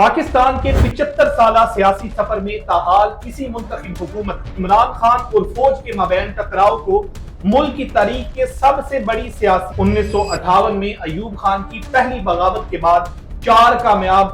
پاکستان کے 75 سالہ سیاسی سفر میں تاحال کسی منتخب حکومت عمران خان اور فوج کے مابین ٹکراؤ کو ملک کی تاریخ کے سب سے بڑی سیاسی 1958 میں ایوب خان کی پہلی بغاوت کے بعد 4 کامیاب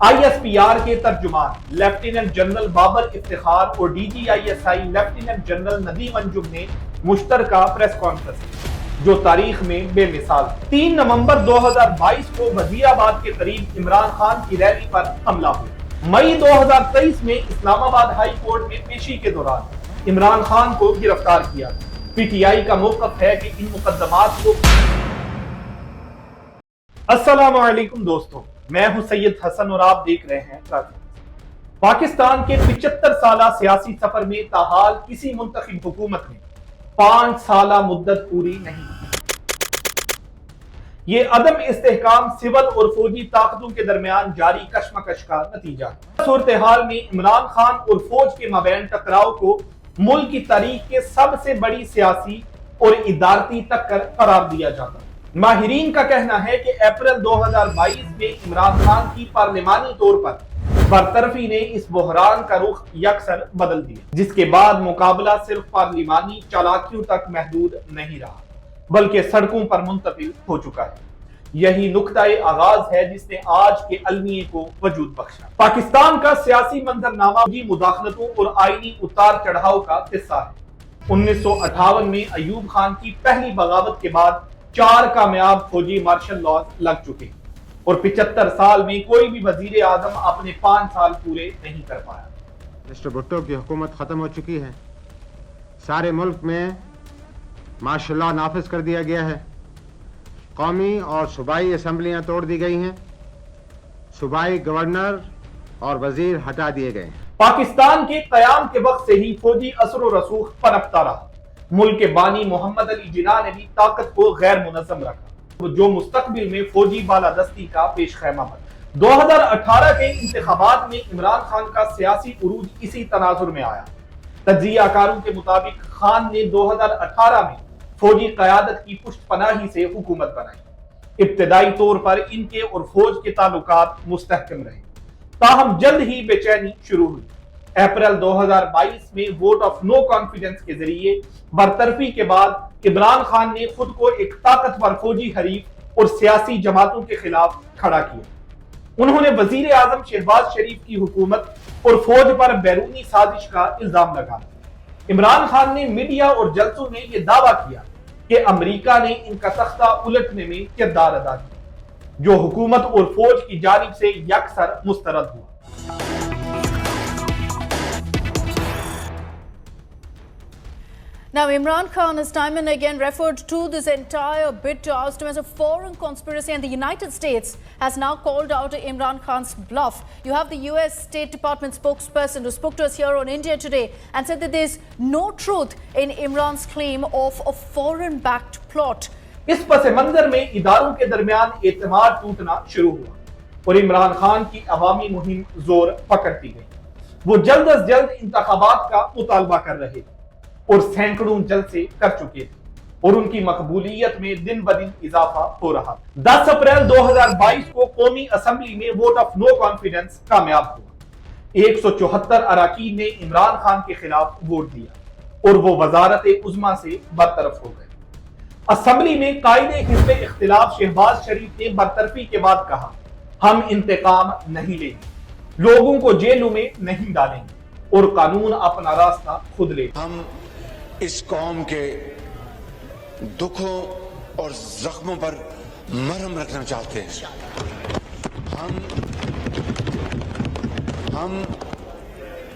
آئی ایس پی آر کے ترجمان لیفٹیننٹ جنرل بابر افتخار اور D G I S I lieutenant general Nadeem Anjum نے مشترکہ پریس کانفرنس جو تاریخ میں بے مثال 3 نومبر 2022 کو وزیر آباد کے قریب عمران خان کی ریلی پر حملہ ہوا۔ مئی 2023 میں اسلام آباد ہائی کورٹ میں پیشی کے دوران عمران خان کو گرفتار کیا۔ پی ٹی آئی کا موقف ہے کہ ان مقدمات کو السلام علیکم دوستوں، میں ہوں سید حسن اور آپ دیکھ رہے ہیں پاکستان کے 75 سالہ سیاسی سفر میں تاحال کسی منتخب حکومت نے 5 سالہ مدت پوری نہیں کی۔ یہ عدم استحکام سول اور فوجی طاقتوں کے درمیان جاری کشمکش کا نتیجہ ہے۔ صورتحال میں عمران خان اور فوج کے مابین ٹکراؤ کو ملک کی تاریخ کے سب سے بڑی سیاسی اور ادارتی ٹکر قرار دیا جاتا ہے۔ ماہرین کا کہنا ہے کہ اپریل 2022 میں عمران خان کی پارلیمانی طور پر برطرفی نے اس بحران کا رخ یکسر بدل دیا، جس کے بعد مقابلہ صرف پارلیمانی چالاکیوں تک محدود نہیں رہا بلکہ سڑکوں پر منتقل ہو چکا ہے۔ یہی نقطۂ آغاز ہے جس نے آج کے المیے کو وجود بخشا۔ پاکستان کا سیاسی منظرنامہ فوجی مداخلتوں اور آئینی اتار چڑھاؤ کا قصہ ہے۔ 1958 میں ایوب خان کی پہلی بغاوت کے بعد 4 کامیاب فوجی مارشل لاز لگ چکے ہیں اور 75 سال میں کوئی بھی وزیر اعظم اپنے 5 سال پورے نہیں کر پایا۔ مسٹر بھٹو کی حکومت ختم ہو چکی ہے، سارے ملک میں مارشل لا نافذ کر دیا گیا ہے، قومی اور صوبائی اسمبلیاں توڑ دی گئی ہیں، صوبائی گورنر اور وزیر ہٹا دیے گئے ہیں۔ پاکستان کے قیام کے وقت سے ہی فوجی اثر و رسوخ پنپتا رہا۔ ملک کے بانی محمد علی جناح نے بھی طاقت کو غیر منظم رکھا، جو مستقبل میں فوجی بالادستی کا پیش خیمہ بنا۔ 2018 کے انتخابات میں عمران خان کا سیاسی عروج اسی تناظر میں آیا۔ تجزیہ کاروں کے مطابق خان نے 2018 میں فوجی قیادت کی پشت پناہی سے حکومت بنائی۔ ابتدائی طور پر ان کے اور فوج کے تعلقات مستحکم رہے، تاہم جلد ہی بے چینی شروع ہوئی۔ اپریل 2022 میں ووٹ آف نو کانفیڈنس کے ذریعے برطرفی کے بعد عمران خان نے خود کو ایک طاقتور فوجی حریف اور سیاسی جماعتوں کے خلاف کھڑا کیا۔ انہوں نے وزیر اعظم شہباز شریف کی حکومت اور فوج پر بیرونی سازش کا الزام لگایا۔ عمران خان نے میڈیا اور جلسوں میں یہ دعویٰ کیا کہ امریکہ نے ان کا تختہ الٹنے میں کردار ادا کیا، جو حکومت اور فوج کی جانب سے یکسر مسترد ہوا۔ Now, Imran Khan has time and again referred to this entire bid to oust him as a foreign conspiracy, and the United States has now called out Imran Khan's bluff. You have the US State Department spokesperson who spoke to us here on India Today and said that there's no truth in Imran's claim of a foreign-backed plot. اس پس منظر میں اداروں کے درمیان اعتماد ٹوٹنا شروع ہوا اور عمران خان کی عوامی مہم زور پکڑتی گئی۔ وہ جلد از جلد انتخابات کا مطالبہ کر رہے تھے اور سینکڑوں جلسے کر چکے تھے اور ان کی مقبولیت میں دن بدن اضافہ ہو رہا۔ 10 اپریل 2022 کو قومی اسمبلی میں ووٹ آف نو کانفیڈنس کامیاب ہوا۔ 174 اراکین نے عمران خان کے خلاف ووٹ دیا اور وہ وزارت عظمیٰ سے برطرف ہو گئے۔ اسمبلی میں قائد حزب اختلاف شہباز شریف نے برطرفی کے بعد کہا، ہم انتقام نہیں لیں گے، لوگوں کو جیلوں میں نہیں ڈالیں گے اور قانون اپنا راستہ خود لے گا۔ ہم اس قوم کے دکھوں اور زخموں پر مرہم رکھنا چاہتے ہیں۔ ہم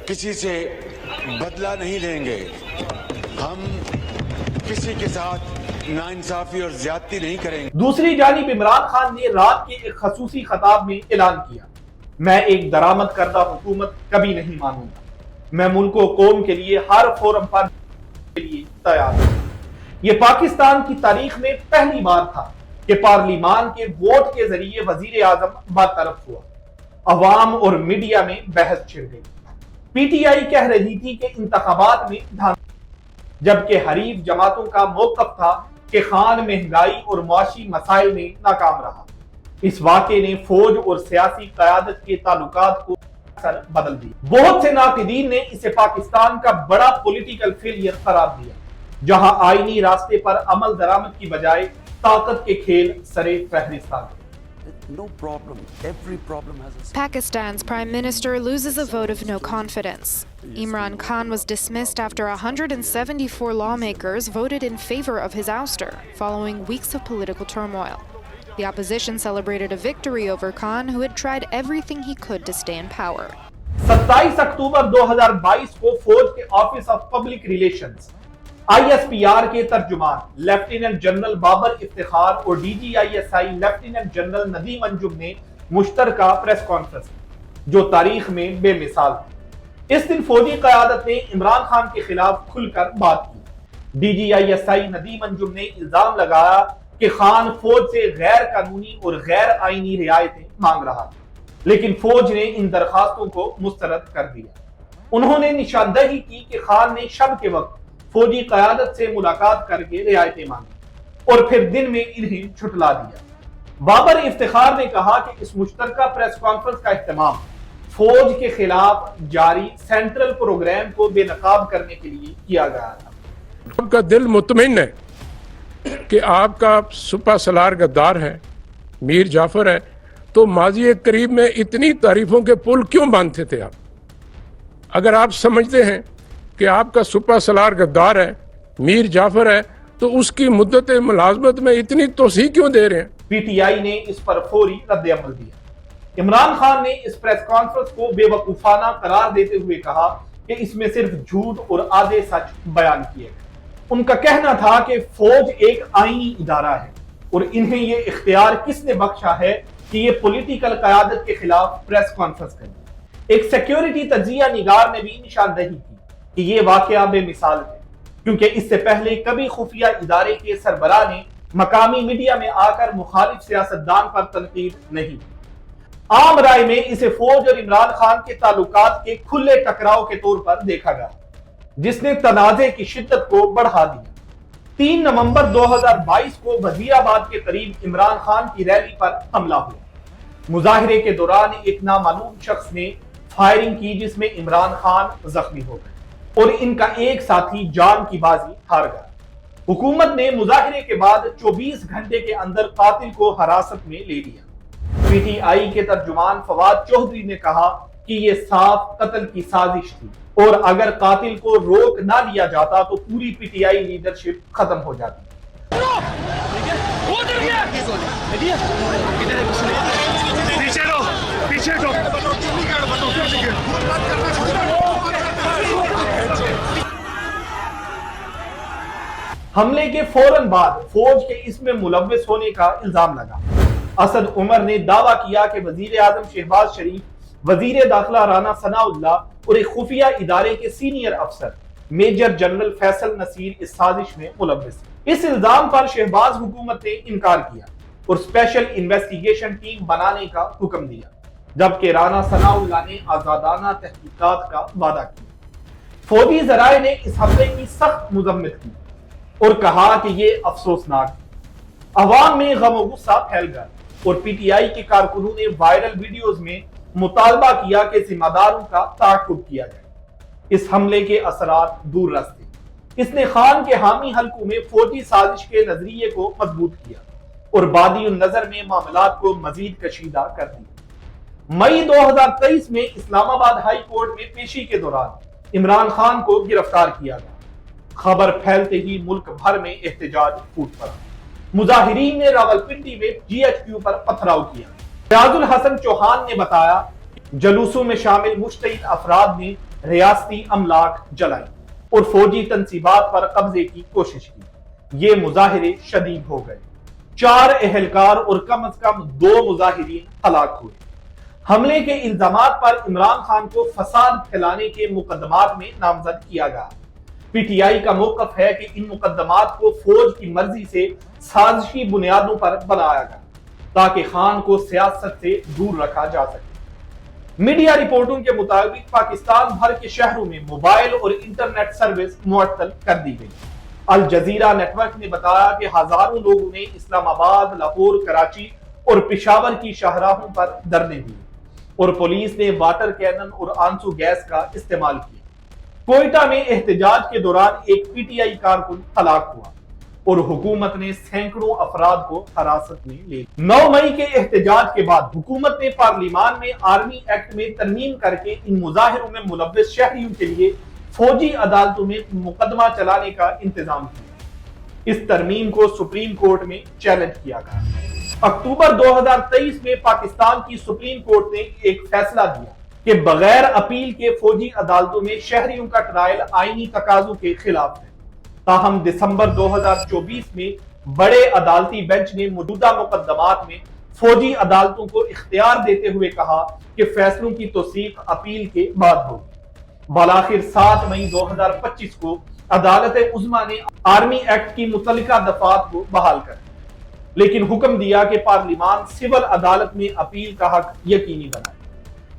کسی سے بدلہ نہیں لیں گے، ہم کسی کے ساتھ ناانصافی اور زیادتی نہیں کریں گے۔ دوسری جانب عمران خان نے رات کے ایک خصوصی خطاب میں اعلان کیا، میں ایک درآمد کردہ حکومت کبھی نہیں مانوں گا، میں ملک و قوم کے لیے ہر فورم پر کے لیے تیار ہے۔ یہ پاکستان کی تاریخ میں پہلی بار تھا کہ پارلیمان کے ووٹ کے ذریعے وزیر اعظم برطرف ہوا۔ عوام اور میڈیا میں بحث چھڑ گئی۔ پی ٹی آئی کہہ رہی تھی کہ انتخابات میں دھاندلی، جبکہ حریف جماعتوں کا موقف تھا کہ خان مہنگائی اور معاشی مسائل میں ناکام رہا۔ اس واقعے نے فوج اور سیاسی قیادت کے تعلقات کو بدل دی. بہت سے ناقدین نے اسے پاکستان کا بڑا پولیٹیکل فیلئر قرار دیا جہاں آئینی راستے پر عمل درآمد کی بجائے طاقت کے کھیل سرے فہرست آ گئے. No problem. Every problem has a Pakistan's Prime Minister loses a vote of no confidence. Imran Khan was dismissed after 174 lawmakers voted in favor of his ouster, following weeks of political turmoil. The opposition celebrated a victory over Khan, who had tried everything he could to stay in power. 27 اکتوبر 2022 کو فوج کے office of public relations ISPR کے ترجمان lieutenant general Babar Iftikhar اور DGISI lieutenant general Nadeem Anjum نے مشترکہ press conference جو تاریخ میں بے مثال تھی. اس دن فوجی قیادت نے عمران خان کے خلاف کھل کر بات کی. DGISI ندیم انجم نے الزام لگایا کہ خان فوج سے غیر قانونی اور غیر آئینی رعایتیں مانگ رہا تھا، لیکن فوج نے ان درخواستوں کو مسترد کر دیا. انہوں نے نشاندہی کی کہ خان نے شب کے وقت فوجی قیادت سے ملاقات کر کے رعایتیں مانگی اور پھر دن میں انہیں چھٹلا دیا. بابر افتخار نے کہا کہ اس مشترکہ پریس کانفرنس کا اہتمام فوج کے خلاف جاری سینٹرل پروگرام کو بے نقاب کرنے کے لیے کیا گیا تھا. آپ کا دل مطمئن ہے کہ آپ کا سپہ سالار غدار ہے، میر جعفر ہے، تو ماضی قریب میں اتنی تعریفوں کے پل کیوں باندھتے تھے آپ؟ اگر آپ سمجھتے ہیں کہ آپ کا سپہ سالار غدار ہے، میر جعفر ہے، تو اس کی مدت ملازمت میں اتنی توسیع کیوں دے رہے ہیں؟ PTI نے اس پر فوری رد عمل دیا. عمران خان نے اس پریس کانفرنس کو بے وقوفانہ قرار دیتے ہوئے کہا کہ اس میں صرف جھوٹ اور آدھے سچ بیان کیے گئے. ان کا کہنا تھا کہ فوج ایک آئینی ادارہ ہے اور انہیں یہ اختیار کس نے بخشا ہے کہ یہ پولیٹیکل قیادت کے خلاف پریس کانفرنس کریں. ایک سیکیورٹی تجزیہ نگار نے بھی نشاندہی کی کہ یہ واقعہ بے مثال ہے، کیونکہ اس سے پہلے کبھی خفیہ ادارے کے سربراہ نے مقامی میڈیا میں آ کر مخالف سیاستدان پر تنقید نہیں. عام رائے میں اسے فوج اور عمران خان کے تعلقات کے کھلے ٹکراؤ کے طور پر دیکھا گیا، جس نے تنازع کی شدت کو بڑھا دیا. 3 نومبر 2022 کو وزیر آباد کے قریب عمران خان کی ریلی پر حملہ ہوا. مظاہرے کے دوران ایک نامعلوم شخص نے فائرنگ کی جس میں عمران خان زخمی ہو گئے اور ان کا ایک ساتھی جان کی بازی ہار گیا. حکومت نے مظاہرے کے بعد 24 گھنٹے کے اندر قاتل کو حراست میں لے لیا. PTI کے ترجمان فواد چوہدری نے کہا کہ یہ صاف قتل کی سازش تھی اور اگر قاتل کو روک نہ لیا جاتا تو پوری PTI لیڈرشپ ختم ہو جاتی. حملے کے فوراً بعد فوج کے اس میں ملوث ہونے کا الزام لگا. اسد عمر نے دعویٰ کیا کہ وزیر اعظم شہباز شریف، وزیر داخلہ رانا ثناء اللہ اور ایک خفیہ ادارے کے سینئر افسر میجر جنرل فیصل نصیر اس سازش میں ملوث ہیں. اس الزام پر شہباز حکومت نے انکار کیا اور اسپیشل انویسٹیگیشن ٹیم بنانے کا حکم دیا، جبکہ رانا ثناء اللہ نے آزادانہ تحقیقات کا وعدہ کیا. فوجی ذرائع نے اس حملے کی سخت مذمت کی اور کہا کہ یہ افسوسناک ہے. عوام میں غم و غصہ پھیل گیا اور PTI کے کارکنوں نے وائرل ویڈیوز میں مطالبہ کیا کہ ذمہ داروں کا تعاقب کیا جائے. اس حملے کے اثرات دور رس تھے. اس نے خان کے حامی حلقوں میں فوجی سازش کے نظریے کو مضبوط کیا اور بادی النظر میں معاملات کو مزید کشیدہ کر دیا. مئی 2023 میں اسلام آباد ہائی کورٹ میں پیشی کے دوران عمران خان کو گرفتار کیا گیا. خبر پھیلتے ہی ملک بھر میں احتجاج پھوٹ پڑا. مظاہرین نے راولپنڈی میں GHQ پر پتھراؤ کیا. ریاض الحسن چوہان نے بتایا جلوسوں میں شامل مشتعل افراد نے ریاستی املاک جلائی اور فوجی تنصیبات پر قبضے کی کوشش کی. یہ مظاہرے شدید ہو گئے. 4 اہلکار اور کم از کم 2 مظاہرین ہلاک ہوئے. حملے کے الزامات پر عمران خان کو فساد پھیلانے کے مقدمات میں نامزد کیا گیا. PTI کا موقف ہے کہ ان مقدمات کو فوج کی مرضی سے سازشی بنیادوں پر بنایا گیا تاکہ خان کو سیاست سے دور رکھا جا سکے. میڈیا رپورٹوں کے مطابق پاکستان بھر کے شہروں میں موبائل اور انٹرنیٹ سروس معطل کر دی گئی. الجزیرہ نیٹ ورک نے بتایا کہ ہزاروں لوگوں نے اسلام آباد، لاہور، کراچی اور پشاور کی شاہراہوں پر دھرنے دیے اور پولیس نے واٹر کینن اور آنسو گیس کا استعمال کیا۔ کوئٹہ میں احتجاج کے دوران ایک پی ٹی آئی کارکن ہلاک ہوا اور حکومت نے سینکڑوں افراد کو حراست میں لے لیا۔ 9 مئی کے احتجاج کے بعد حکومت نے پارلیمان میں آرمی ایکٹ میں ترمیم کر کے ان مظاہروں میں ملوث شہریوں کے لیے فوجی عدالتوں میں مقدمہ چلانے کا انتظام کیا۔ اس ترمیم کو سپریم کورٹ میں چیلنج کیا گیا۔ اکتوبر 2023 میں پاکستان کی سپریم کورٹ نے ایک فیصلہ دیا کہ بغیر اپیل کے فوجی عدالتوں میں شہریوں کا ٹرائل آئینی تقاضوں کے خلاف ہے۔ تاہم دسمبر 2024 میں بڑے عدالتی بینچ نے موجودہ مقدمات میں فوجی عدالتوں کو اختیار دیتے ہوئے کہا کہ فیصلوں کی توثیق اپیل کے بعد ہوگی۔ بالآخر 7 مئی 2025 کو عدالت عظمیٰ نے آرمی ایکٹ کی متعلقہ دفعات کو بحال کر دیا، لیکن حکم دیا کہ پارلیمان سول عدالت میں اپیل کا حق یقینی بنائے۔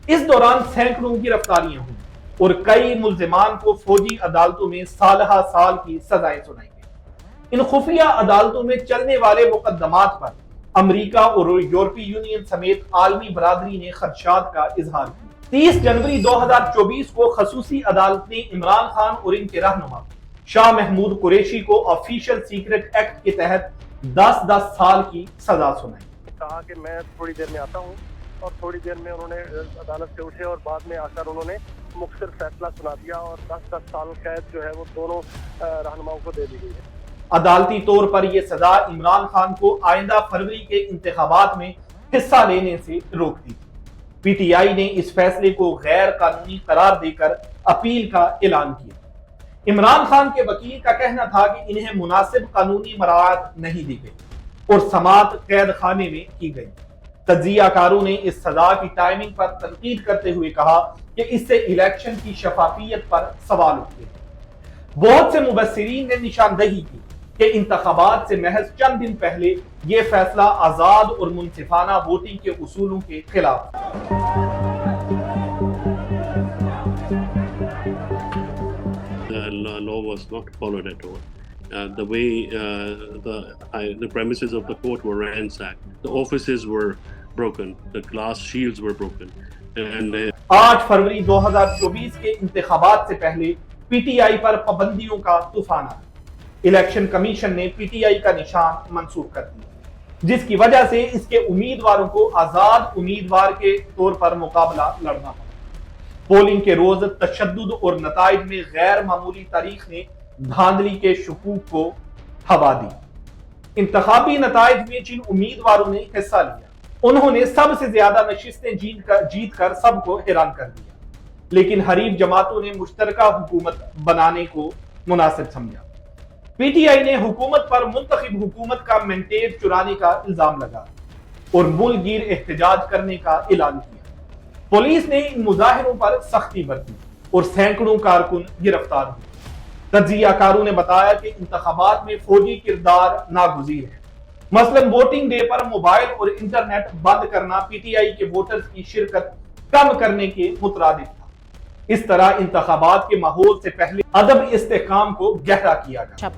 اس دوران سینکڑوں گرفتاریاں ہوئیں اور کئی ملزمان کو فوجی عدالتوں میں سالہ سال کی سزائیں سنائی گئیں۔ ان خفیہ عدالتوں میں چلنے والے مقدمات پر امریکہ اور یورپی یونین سمیت عالمی برادری نے خدشات کا اظہار کیا۔ 30 جنوری 2024 کو خصوصی عدالت نے عمران خان اور ان کے رہنما شاہ محمود قریشی کو آفیشل سیکرٹ ایکٹ کے تحت 10 سال کی سزا سنائی۔ کہا کہ میں تھوڑی دیر میں آتا ہوں، اور تھوڑی دیر میں انہوں نے عدالت سے اٹھے اور بعد میں آ کر انہوں نے مختصر فیصلہ سنا دیا اور 10 سال قید جو ہے وہ دونوں رہنماؤں کو دے دی گئی ہے۔ عدالتی طور پر یہ سزا عمران خان کو آئندہ فروری کے انتخابات میں حصہ لینے سے روک دی۔ پی ٹی آئی نے اس فیصلے کو غیر قانونی قرار دے کر اپیل کا اعلان کیا۔ عمران خان کے وکیل کا کہنا تھا کہ انہیں مناسب قانونی مراعات نہیں دی گئی اور سماعت قید خانے میں کی گئی۔ تجزیہ کاروں نے اس سزا کی ٹائمنگ پر تنقید کرتے ہوئے کہا کہ اس سے الیکشن کی شفافیت پر سوال اٹھتے ہیں۔ بہت سے مبصرین نے نشاندہی کی کہ انتخابات سے محض چند دن پہلے یہ فیصلہ آزاد اور منصفانہ ووٹنگ کے اصولوں کے خلاف The law was not followed at all. The way the premises of the court were ransacked, the offices were broken, the glass shields were broken, and 8 فروری 2024 کے انتخابات سے پہلے پی ٹی آئی پر پابندیوں کا طوفان آیا۔ الیکشن کمیشن نے P T I کا نشان منسوخ کر دیا، جس کی وجہ سے اس کے امیدواروں کو آزاد امیدوار کے طور پر مقابلہ لڑنا پڑا۔ پولنگ کے روز تشدد اور نتائج میں غیر معمولی تاریخ نے دھاندلی کے شکوک کو ہوا دی۔ انتخابی نتائج میں جن امیدواروں نے حصہ لیا انہوں نے سب سے زیادہ نشستیں جیت کر سب کو حیران کر دیا، لیکن حریف جماعتوں نے مشترکہ حکومت بنانے کو مناسب سمجھا۔ پی ٹی آئی نے حکومت پر منتخب حکومت کا مینڈیٹ چرانے کا الزام لگا اور ملک گیر احتجاج کرنے کا اعلان کیا۔ پولیس نے ان مظاہروں پر سختی برتی اور سینکڑوں کارکن گرفتار ہوئے۔ تجزیہ کاروں نے بتایا کہ انتخابات میں فوجی کردار ناگزیر ہے۔ مثلاً ووٹنگ ڈے پر موبائل اور انٹرنیٹ بند کرنا پی ٹی آئی کے ووٹرز کی شرکت کم کرنے کے مترادف تھا۔ اس طرح انتخابات کے ماحول سے پہلے عدم استحکام کو گہرا کیا گیا۔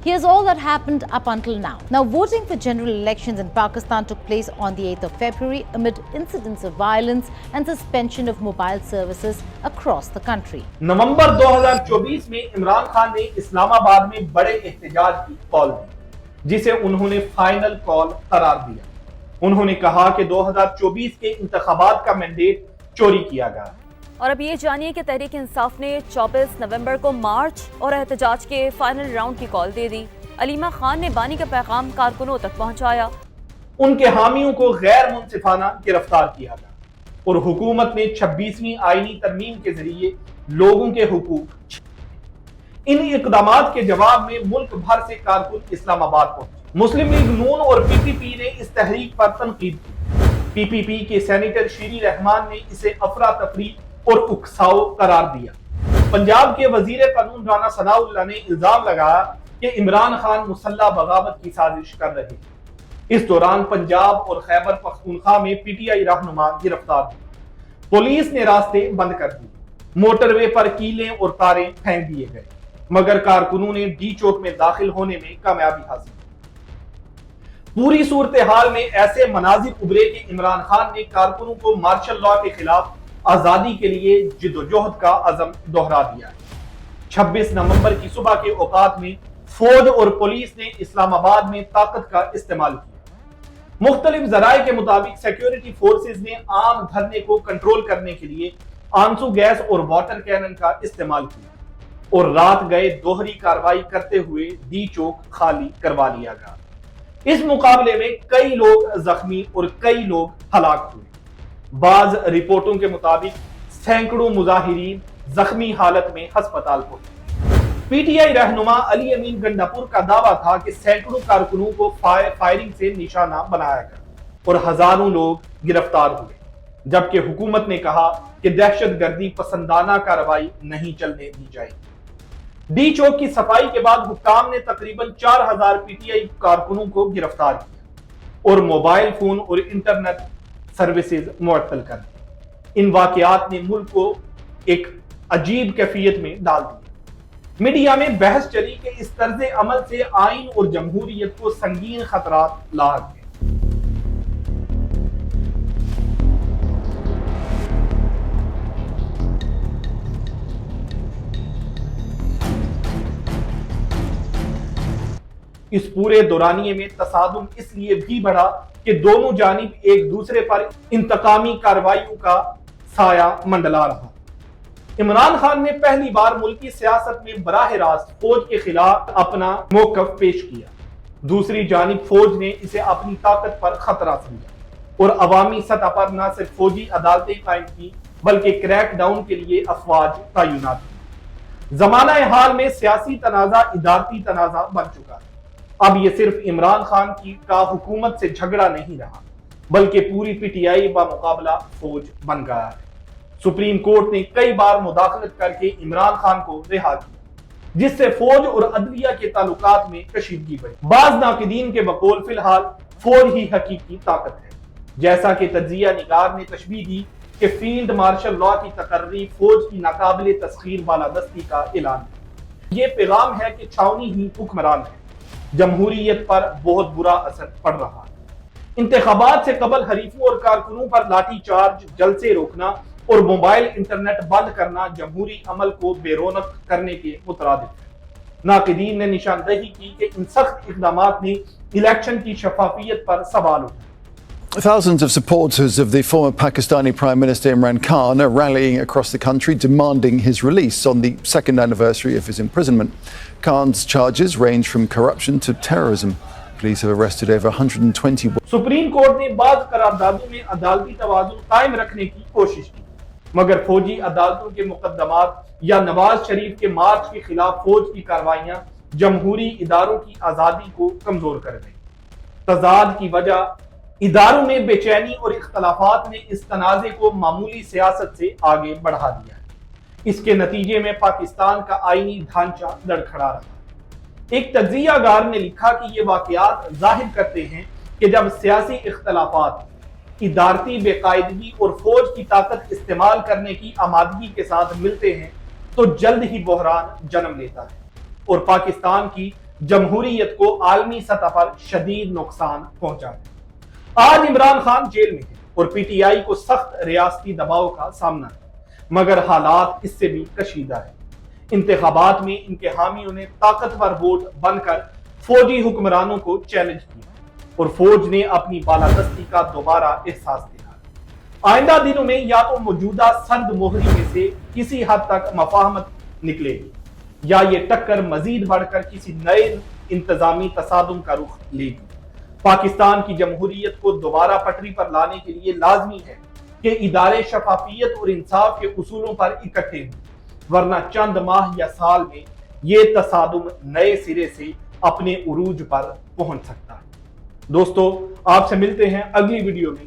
Here's all that happened up until now. Now, voting for general elections in Pakistan took place on the 8th of February amid incidents of violence and suspension of mobile services across the country. نومبر 2024 میں عمران خان نے اسلام آباد میں بڑے احتجاج کی کال دی، جسے انہوں نے فائنل کال قرار دیا۔ انہوں نے کہا کہ 2024 کے انتخابات کا مینڈیٹ چوری کیا گیا۔ اور اب یہ جانیے کہ تحریک انصاف نے 24 نومبر کو مارچ اور احتجاج کے فائنل راؤنڈ کی کال دے دی۔ علیمہ خان نے بانی کا پیغام کارکنوں تک پہنچایا۔ ان کے حامیوں کو غیر منصفانہ گرفتار کیا گیا اور حکومت نے 26ویں آئینی ترمیم کے ذریعے لوگوں کے حقوق۔ ان اقدامات کے جواب میں ملک بھر سے کارکن اسلام آباد پہنچے۔ مسلم لیگ نون اور پی پی پی نے اس تحریک پر تنقید کی۔ پی پی پی کے سینیٹر شیری رحمان نے اسے افراتفری اور اکساؤ قرار دیا۔ پنجاب کے وزیر قانون رانا ثناء اللہ نے الزام لگایا کہ عمران خان مسلح بغاوت کی سازش کر رہے ہیں۔ اس دوران پنجاب اور خیبر پختونخوا میں پی ٹی آئی رہنما گرفتار ہوئے۔ پولیس نے راستے بند کر دیے، موٹر وے پر کیلیں اور تاریں پھینک دیے گئے، مگر کارکنوں نے ڈی چوک میں داخل ہونے میں کامیابی حاصل کی۔ پوری صورتحال میں ایسے مناظر ابھرے کہ عمران خان نے کارکنوں کو مارشل لاء کے خلاف آزادی کے لیے جدوجہد کا عزم دہرا دیا ہے۔ 26 نومبر کی صبح کے اوقات میں فوج اور پولیس نے اسلام آباد میں طاقت کا استعمال کیا۔ مختلف ذرائع کے مطابق سیکیورٹی فورسز نے عام دھرنے کو کنٹرول کرنے کے لیے آنسو گیس اور واٹر کینن کا استعمال کیا اور رات گئے دوہری کارروائی کرتے ہوئے ڈی چوک خالی کروا لیا گیا۔ اس مقابلے میں کئی لوگ زخمی اور کئی لوگ ہلاک ہوئے۔ بعض رپورٹوں کے مطابق سینکڑوں مظاہرین زخمی حالت میں ہسپتال پہنچے۔ پی ٹی آئی رہنما علی امین گنڈاپور کا دعویٰ تھا کہ سینکڑوں کارکنوں کو فائرنگ سے نشانہ بنایا گیا اور ہزاروں لوگ گرفتار ہوئے، جبکہ حکومت نے کہا کہ دہشت گردی پسندانہ کارروائی نہیں چلنے دی جائے گی۔ ڈی چوک کی صفائی کے بعد حکام نے تقریباً 4000 پی ٹی آئی کارکنوں کو گرفتار کیا اور موبائل فون اور انٹرنیٹ سروسز معطل کر دی۔ ان واقعات نے ملک کو ایک عجیب کیفیت میں ڈال دیا۔ میڈیا میں بحث چلی کہ اس طرز عمل سے آئین اور جمہوریت کو سنگین خطرات لاحق ہیں۔ اس پورے دورانیے میں تصادم اس لیے بھی بڑھا کہ دونوں جانب ایک دوسرے پر انتقامی کارروائیوں کا سایہ منڈلا رہا۔ عمران خان نے پہلی بار ملکی سیاست میں براہ راست فوج کے خلاف اپنا موقف پیش کیا، دوسری جانب فوج نے اسے اپنی طاقت پر خطرہ سمجھا اور عوامی سطح پر نہ صرف فوجی عدالتیں قائم کی بلکہ کریک ڈاؤن کے لیے افواج تعینات کی۔ زمانہ حال میں سیاسی تنازع ادارتی تنازع بن چکا ہے۔ اب یہ صرف عمران خان کا حکومت سے جھگڑا نہیں رہا بلکہ پوری پی ٹی آئی بمقابلہ فوج بن گیا ہے۔ سپریم کورٹ نے کئی بار مداخلت کر کے عمران خان کو رہا کیا، جس سے فوج اور عدلیہ کے تعلقات میں کشیدگی بڑھی۔ بعض ناقدین کے بقول فی الحال فوج ہی حقیقی طاقت ہے، جیسا کہ تجزیہ نگار نے تشبیہ دی کہ فیلڈ مارشل لاء کی تقرری فوج کی ناقابل تسخیر بالادستی کا اعلان ہے۔ یہ پیغام ہے کہ چھاونی ہی حکمران ہے، جمہوریت پر بہت برا اثر پڑ رہا ہے۔ انتخابات سے قبل حریفوں اور کارکنوں پر لاٹھی چارج، جلسے روکنا اور موبائل انٹرنیٹ بند کرنا جمہوری عمل کو بے رونق کرنے کے مترادف ہے۔ ناقدین نے نشاندہی کی کہ ان سخت اقدامات نے الیکشن کی شفافیت پر سوال اٹھائے۔ Thousands of supporters of the former Pakistani Prime Minister Imran Khan are rallying across the country demanding his release on the second anniversary of his imprisonment. Khan's charges range from corruption to terrorism. Police have arrested over 120. Supreme court نے بعض قراردادوں میں عدالتی توازن قائم رکھنے کی کوشش کی، مگر فوجی عدالتوں کے مقدمات یا نواز شریف کے مارچ کے خلاف فوج کی کارروائیاں جمہوری اداروں کی آزادی کو کمزور کر گئی۔ تضاد کی وجہ اداروں میں بے چینی اور اختلافات نے اس تنازع کو معمولی سیاست سے آگے بڑھا دیا ہے۔ اس کے نتیجے میں پاکستان کا آئینی ڈھانچہ لڑکھڑا رہا۔ ایک تجزیہ گار نے لکھا کہ یہ واقعات ظاہر کرتے ہیں کہ جب سیاسی اختلافات ادارتی بے قاعدگی اور فوج کی طاقت استعمال کرنے کی آمادگی کے ساتھ ملتے ہیں تو جلد ہی بحران جنم لیتا ہے اور پاکستان کی جمہوریت کو عالمی سطح پر شدید نقصان پہنچا ہے۔ آج عمران خان جیل میں ہے اور پی ٹی آئی کو سخت ریاستی دباؤ کا سامنا ہے، مگر حالات اس سے بھی کشیدہ ہے۔ انتخابات میں ان کے حامیوں نے طاقتور ووٹ بن کر فوجی حکمرانوں کو چیلنج کیا اور فوج نے اپنی بالادستی کا دوبارہ احساس دیا۔ آئندہ دنوں میں یا تو موجودہ سرد موہری میں سے کسی حد تک مفاہمت نکلے گی یا یہ ٹکر مزید بڑھ کر کسی نئے انتظامی تصادم کا رخ لے گی۔ پاکستان کی جمہوریت کو دوبارہ پٹری پر لانے کے لیے لازمی ہے کہ ادارے شفافیت اور انصاف کے اصولوں پر اکٹھے ہوں، ورنہ چند ماہ یا سال میں یہ تصادم نئے سرے سے اپنے عروج پر پہنچ سکتا ہے۔ دوستو، آپ سے ملتے ہیں اگلی ویڈیو میں۔